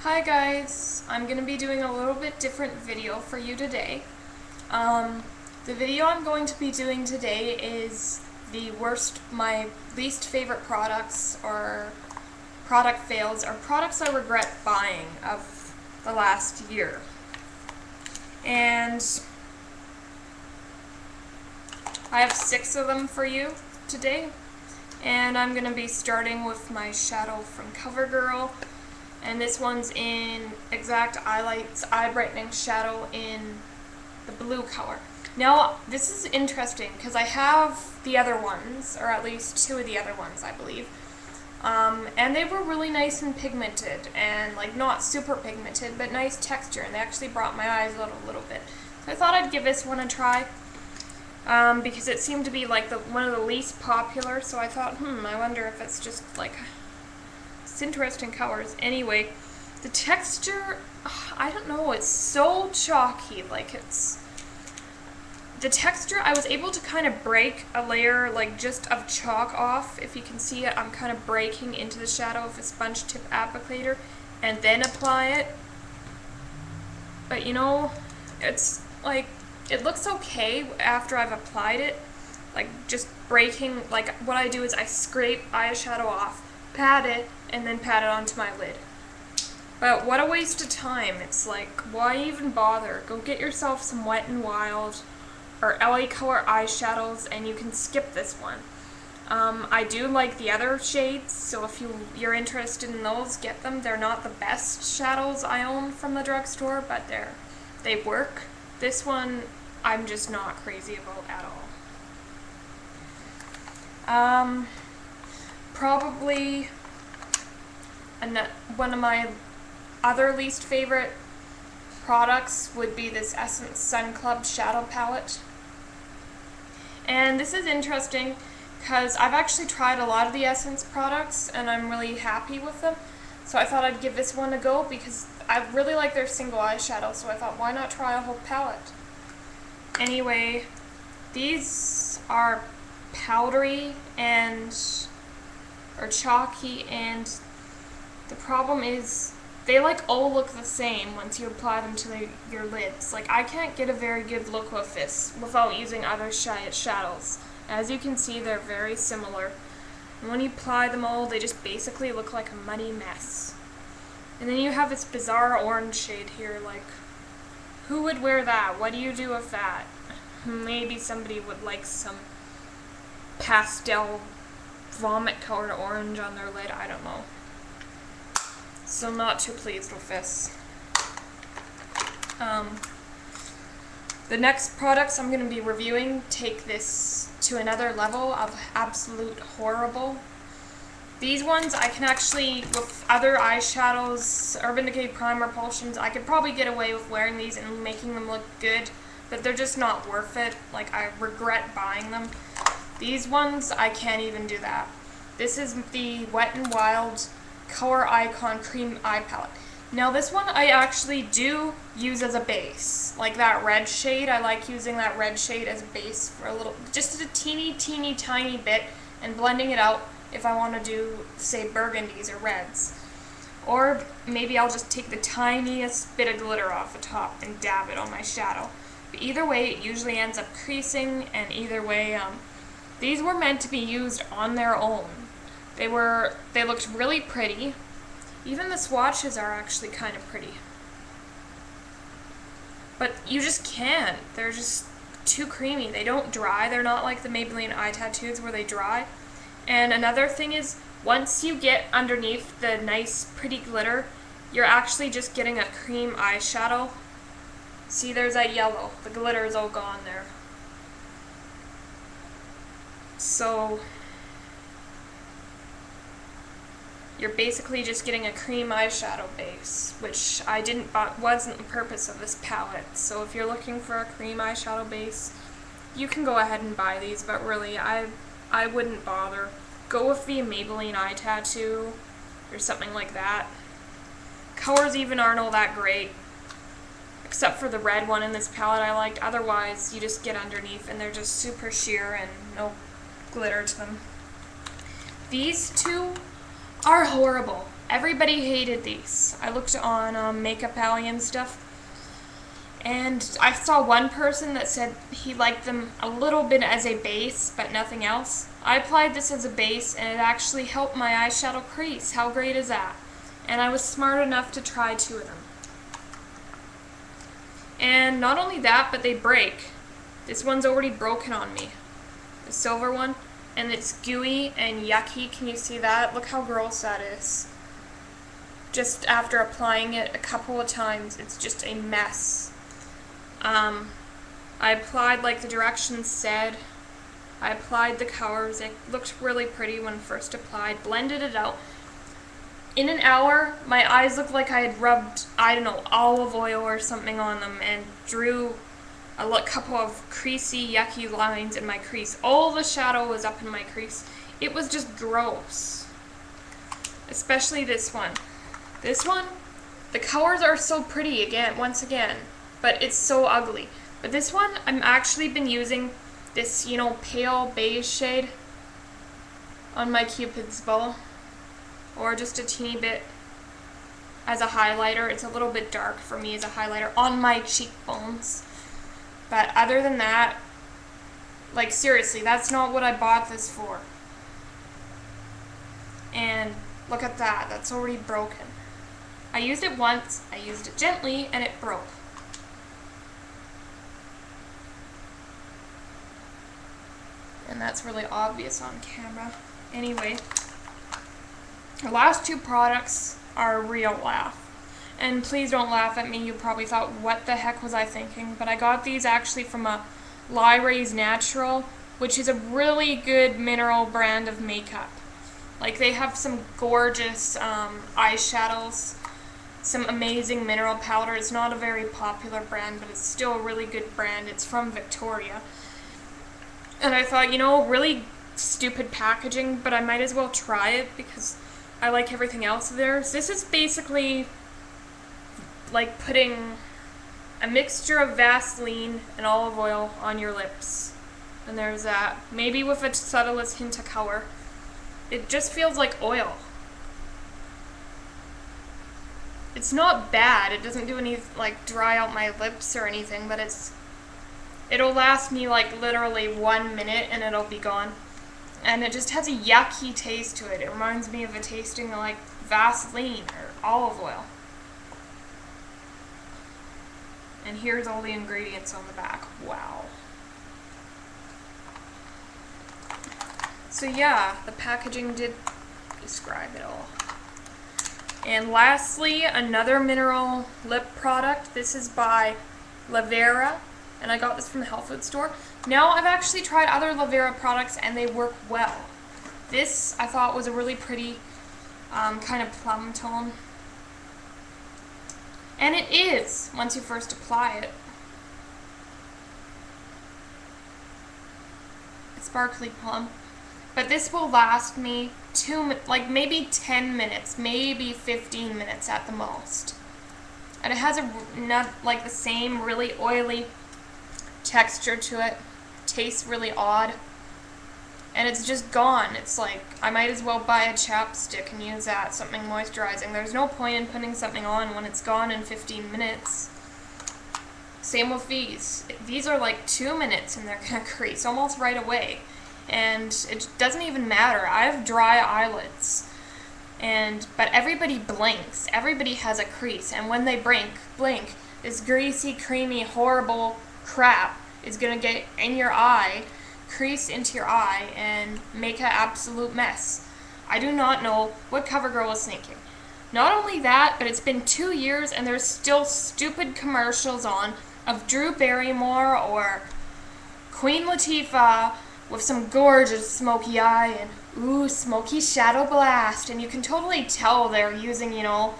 Hi guys, I'm going to be doing a little bit different video for you today. The video I'm going to be doing today is my least favorite products or product fails or products I regret buying of the last year. And I have 6 of them for you today. And I'm going to be starting with my shadow from CoverGirl. And this one's in Exact Eyelights Eye Brightening Shadow in the blue color. Now, this is interesting because I have the other ones, or at least 2 of the other ones, I believe. And they were really nice and pigmented, and like not super pigmented, but nice texture, and they actually brought my eyes out a little bit. So I thought I'd give this one a try, because it seemed to be like one of the least popular, so I thought, I wonder if it's just like... It's interesting colors. Anyway, the texture, I don't know, it's so chalky. Like the texture, I was able to kind of break a layer like just of chalk off. If you can see it, I'm kind of breaking into the shadow with a sponge tip applicator and then apply it. But you know, it's like, it looks okay after I've applied it. Like just breaking, like what I do is I scrape eyeshadow off, pat it, and then pat it onto my lid. But what a waste of time. It's like, why even bother? Go get yourself some Wet n Wild or LA Color eyeshadows and you can skip this one. I do like the other shades, so if you're interested in those, get them. They're not the best shadows I own from the drugstore, but they work. This one, I'm just not crazy about at all. Probably one of my other least favorite products would be this Essence Sun Club Shadow Palette. And this is interesting because I've actually tried a lot of the Essence products and I'm really happy with them. So I thought I'd give this one a go because I really like their single eyeshadow, so I thought why not try a whole palette. Anyway, these are powdery or chalky, and the problem is they like all look the same once you apply them to your lids. Like I can't get a very good look with this without using other shadows. As you can see, they're very similar. And when you apply them all, they just basically look like a muddy mess. And then you have this bizarre orange shade here, like who would wear that? What do you do with that? Maybe somebody would like some pastel vomit colored orange on their lid, I don't know. So not too pleased with this. The next products I'm going to be reviewing take this to another level of absolute horrible. These ones I can actually, with other eyeshadows, Urban Decay Primer Potions, I could probably get away with wearing these and making them look good, but they're just not worth it. Like I regret buying them. These ones, I can't even do that. This is the Wet n Wild Color Icon Cream Eye Palette. Now this one I actually do use as a base. Like that red shade, I like using that red shade as a base for a little, just a teeny tiny bit, and blending it out if I want to do, say, burgundies or reds. Or maybe I'll just take the tiniest bit of glitter off the top and dab it on my shadow. But either way, it usually ends up creasing, and either way, these were meant to be used on their own. They looked really pretty. Even the swatches are actually kind of pretty. But you just can't. They're just too creamy. They don't dry. They're not like the Maybelline eye tattoos where they dry. And another thing is, once you get underneath the nice, pretty glitter, you're actually just getting a cream eyeshadow. See, there's that yellow. The glitter is all gone there. So you're basically just getting a cream eyeshadow base, which wasn't the purpose of this palette. So if you're looking for a cream eyeshadow base, you can go ahead and buy these, but really, I wouldn't bother. Go with the Maybelline eye tattoo or something like that. Colors even aren't all that great, except for the red one in this palette I liked. Otherwise, you just get underneath and they're just super sheer and no glitter to them. These two are horrible. Everybody hated these. I looked on Makeup Alley and stuff, and I saw one person that said he liked them a little bit as a base, but nothing else. I applied this as a base, and it actually helped my eyeshadow crease. How great is that? And I was smart enough to try 2 of them. And not only that, but they break. This one's already broken on me. The silver one. And it's gooey and yucky. Can you see that? Look how gross that is. Just after applying it a couple of times, it's just a mess. I applied like the directions said. I applied the colors. It looked really pretty when first applied. Blended it out. In an hour, my eyes looked like I had rubbed, I don't know, olive oil or something on them and drew a couple of creasy, yucky lines in my crease. All the shadow was up in my crease. It was just gross. Especially this one. This one, the colors are so pretty once again, but it's so ugly. But this one, I'm actually been using this, you know, pale beige shade on my Cupid's bow. Or just a teeny bit as a highlighter. It's a little bit dark for me as a highlighter on my cheekbones. But other than that, like seriously, that's not what I bought this for. And look at that, that's already broken. I used it once, I used it gently, and it broke. And that's really obvious on camera. Anyway. The last 2 products are a real laugh. And please don't laugh at me, you probably thought, what the heck was I thinking? But I got these actually from a Liraise Natural, which is a really good mineral brand of makeup. Like, they have some gorgeous eyeshadows, some amazing mineral powder. It's not a very popular brand, but it's still a really good brand. It's from Victoria. And I thought, you know, really stupid packaging, but I might as well try it because I like everything else of theirs. This is basically like putting a mixture of Vaseline and olive oil on your lips. And there's that. Maybe with a subtlest hint of color. It just feels like oil. It's not bad. It doesn't do any, like, dry out my lips or anything, but it'll last me, like, literally 1 minute and it'll be gone. And it just has a yucky taste to it. It reminds me of it tasting like Vaseline or olive oil. And here's all the ingredients on the back. Wow. So yeah, the packaging did describe it all. And lastly, another mineral lip product. This is by Lavera, and I got this from the health food store. Now, I've actually tried other Lavera products, and they work well. This, I thought, was a really pretty kind of plum tone. And it is, once you first apply it. It's sparkly plum. But this will last me maybe 10 minutes, maybe 15 minutes at the most. And it has the same really oily texture to it. Tastes really odd. And it's just gone. It's like, I might as well buy a chapstick and use that, something moisturizing. There's no point in putting something on when it's gone in 15 minutes. Same with these. These are like 2 minutes and they're gonna crease almost right away. And it doesn't even matter. I have dry eyelids. But everybody blinks. Everybody has a crease. And when they blink, this greasy, creamy, horrible crap is gonna get in your eye, crease into your eye, and make an absolute mess. I do not know what CoverGirl was thinking. Not only that, but it's been 2 years and there's still stupid commercials on of Drew Barrymore or Queen Latifah with some gorgeous smoky eye and ooh, smoky shadow blast. And you can totally tell they're using, you know,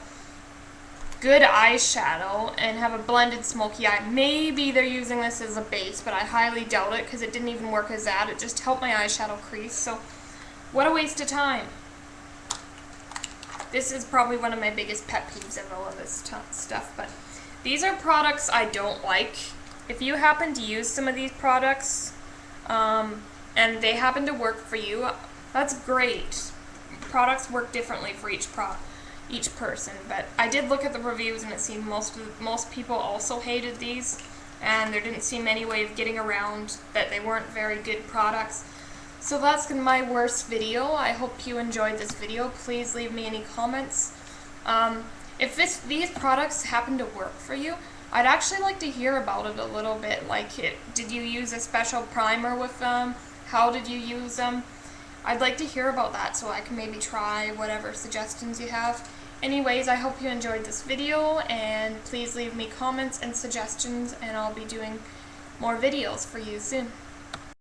good eyeshadow and have a blended smoky eye. Maybe they're using this as a base, but I highly doubt it because it didn't even work as that. It just helped my eyeshadow crease. So what a waste of time. This is probably one of my biggest pet peeves of all of this stuff, but these are products I don't like. If you happen to use some of these products, and they happen to work for you, that's great. Products work differently for each each person. But I did look at the reviews, and it seemed most people also hated these, and there didn't seem any way of getting around that they weren't very good products. So that's my worst video. I hope you enjoyed this video. Please leave me any comments. If these products happen to work for you, I'd actually like to hear about it a little bit. Like, did you use a special primer with them? How did you use them? I'd like to hear about that so I can maybe try whatever suggestions you have. Anyways, I hope you enjoyed this video, and please leave me comments and suggestions, and I'll be doing more videos for you soon.